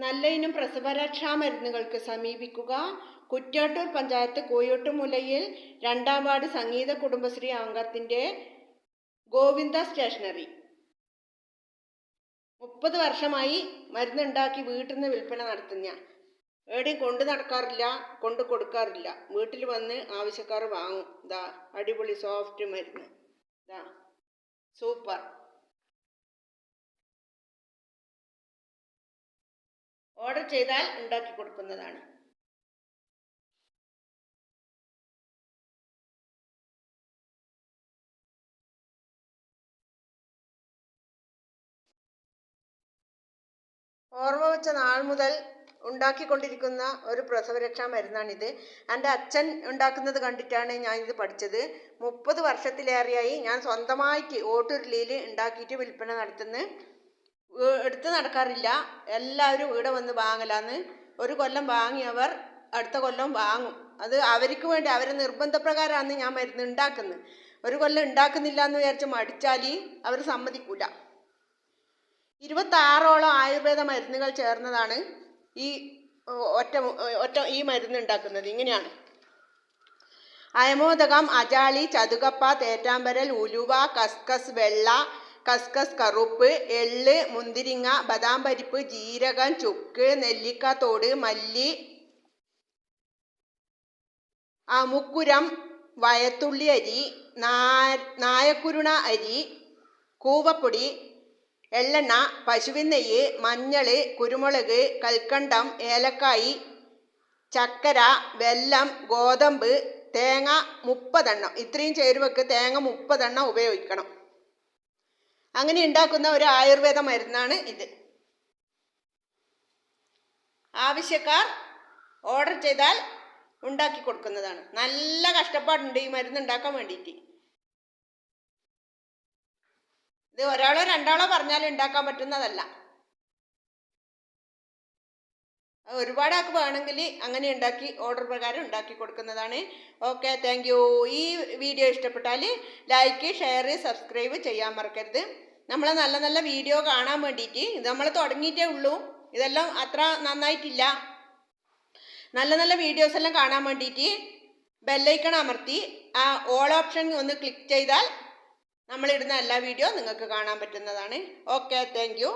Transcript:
നല്ല ഇനം പ്രസവരക്ഷാ മരുന്നുകൾക്ക് സമീപിക്കുക. കുറ്റ്യാട്ടൂർ പഞ്ചായത്ത് കോയോട്ടുമുലയിൽ 2-ാം വാർഡ് സംഗീത കുടുംബശ്രീ അംഗത്തിന്റെ ഗോവിന്ദ സ്റ്റേഷനറി. 30 വർഷമായി മരുന്നുണ്ടാക്കി വീട്ടിൽ നിന്ന് വിൽപ്പന നടത്തുന്ന, എവിടെയും കൊണ്ടു നടക്കാറില്ല, കൊണ്ടു കൊടുക്കാറില്ല. വീട്ടിൽ വന്ന് ആവശ്യക്കാർ വാങ്ങും. ഇതാ അടിപൊളി സോഫ്റ്റ് മരുന്ന്, ഇതാ സൂപ്പർ. ഓർഡർ ചെയ്താൽ ഉണ്ടാക്കി കൊടുക്കുന്നതാണ്. ഓർമ്മ വെച്ച നാൾ മുതൽ ഉണ്ടാക്കിക്കൊണ്ടിരിക്കുന്ന ഒരു പ്രസവരക്ഷാ മരുന്നാണിത്. എൻ്റെ അച്ഛൻ ഉണ്ടാക്കുന്നത് കണ്ടിട്ടാണ് ഞാൻ ഇത് പഠിച്ചത്. 30 വർഷത്തിലേറെയായി ഞാൻ സ്വന്തമായിട്ട് ഓട്ടുരുളിയിൽ ഉണ്ടാക്കിയിട്ട് വിൽപ്പന നടത്തുന്നു. എടുത്ത് നടക്കാറില്ല, എല്ലാവരും ഇവിടെ വന്ന് വാങ്ങലാന്ന്. ഒരു കൊല്ലം വാങ്ങിയവർ അടുത്ത കൊല്ലം വാങ്ങും. അത് അവർക്ക് വേണ്ടി, അവരെ നിർബന്ധപ്രകാരമാണ് ഞാൻ മരുന്ന് ഉണ്ടാക്കുന്നത്. ഒരു കൊല്ലം ഉണ്ടാക്കുന്നില്ല എന്ന് വിചാരിച്ച് മടിച്ചാൽ അവർ സമ്മതിക്കൂല. 26ഓളം ആയുർവേദ മരുന്നുകൾ ചേർന്നതാണ് ഈ ഒറ്റ ഈ മരുന്ന് ഉണ്ടാക്കുന്നത്. ഇങ്ങനെയാണ്: അയമോദകം, അജാളി, ചതുകപ്പ, തേറ്റാമ്പരൽ, ഉലുവ, കസ്കസ് വെള്ള, കസ്കസ് കറുപ്പ്, എള്ള്, മുന്തിരിങ്ങ, ബദാം പരിപ്പ്, ജീരകം, ചുക്ക്, നെല്ലിക്കാത്തോട്, മല്ലി, മുക്കുരം, വയത്തുള്ളി അരി, നായക്കുരുണ അരി, കൂവപ്പൊടി, എള്ളെണ്ണ, പശുവിൻ നെയ്യ്, മഞ്ഞൾ, കുരുമുളക്, കൽക്കണ്ടം, ഏലക്കായി, ചക്കര, വെല്ലം, ഗോതമ്പ്, തേങ്ങ 30 എണ്ണം. ഇത്രയും ചേരുവക്ക് തേങ്ങ 30 എണ്ണം ഉപയോഗിക്കണം. അങ്ങനെ ഉണ്ടാക്കുന്ന ഒരു ആയുർവേദ മരുന്നാണ് ഇത്. ആവശ്യക്കാർ ഓർഡർ ചെയ്താൽ ഉണ്ടാക്കി കൊടുക്കുന്നതാണ്. നല്ല കഷ്ടപ്പാടുണ്ട് ഈ മരുന്ന് ഉണ്ടാക്കാൻ വേണ്ടിയിട്ട്. ഇത് ഒരാളോ രണ്ടാളോ പറഞ്ഞാൽ ഉണ്ടാക്കാൻ പറ്റുന്നതല്ല. ഒരുപാട് ആൾക്ക് വേണമെങ്കിൽ അങ്ങനെ ഉണ്ടാക്കി ഓർഡർ പ്രകാരം ഉണ്ടാക്കി കൊടുക്കുന്നതാണ്. Okay, thank you. ഈ വീഡിയോ ഇഷ്ടപ്പെട്ടാൽ ലൈക്ക്, ഷെയർ, സബ്സ്ക്രൈബ് ചെയ്യാൻ മറക്കരുത്. നമ്മളെ നല്ല നല്ല വീഡിയോ കാണാൻ വേണ്ടിയിട്ട്, ഇത് നമ്മൾ തുടങ്ങിയിട്ടേ ഉള്ളൂ, ഇതെല്ലാം അത്ര നന്നായിട്ടില്ല. നല്ല നല്ല വീഡിയോസ് എല്ലാം കാണാൻ വേണ്ടിയിട്ട് ബെല്ലൈക്കൺ അമർത്തി ആ ഓൾ ഓപ്ഷൻ ഒന്ന് ക്ലിക്ക് ചെയ്താൽ നമ്മളിടുന്ന എല്ലാ വീഡിയോ നിങ്ങൾക്ക് കാണാൻ പറ്റുന്നതാണ്. Okay, thank you.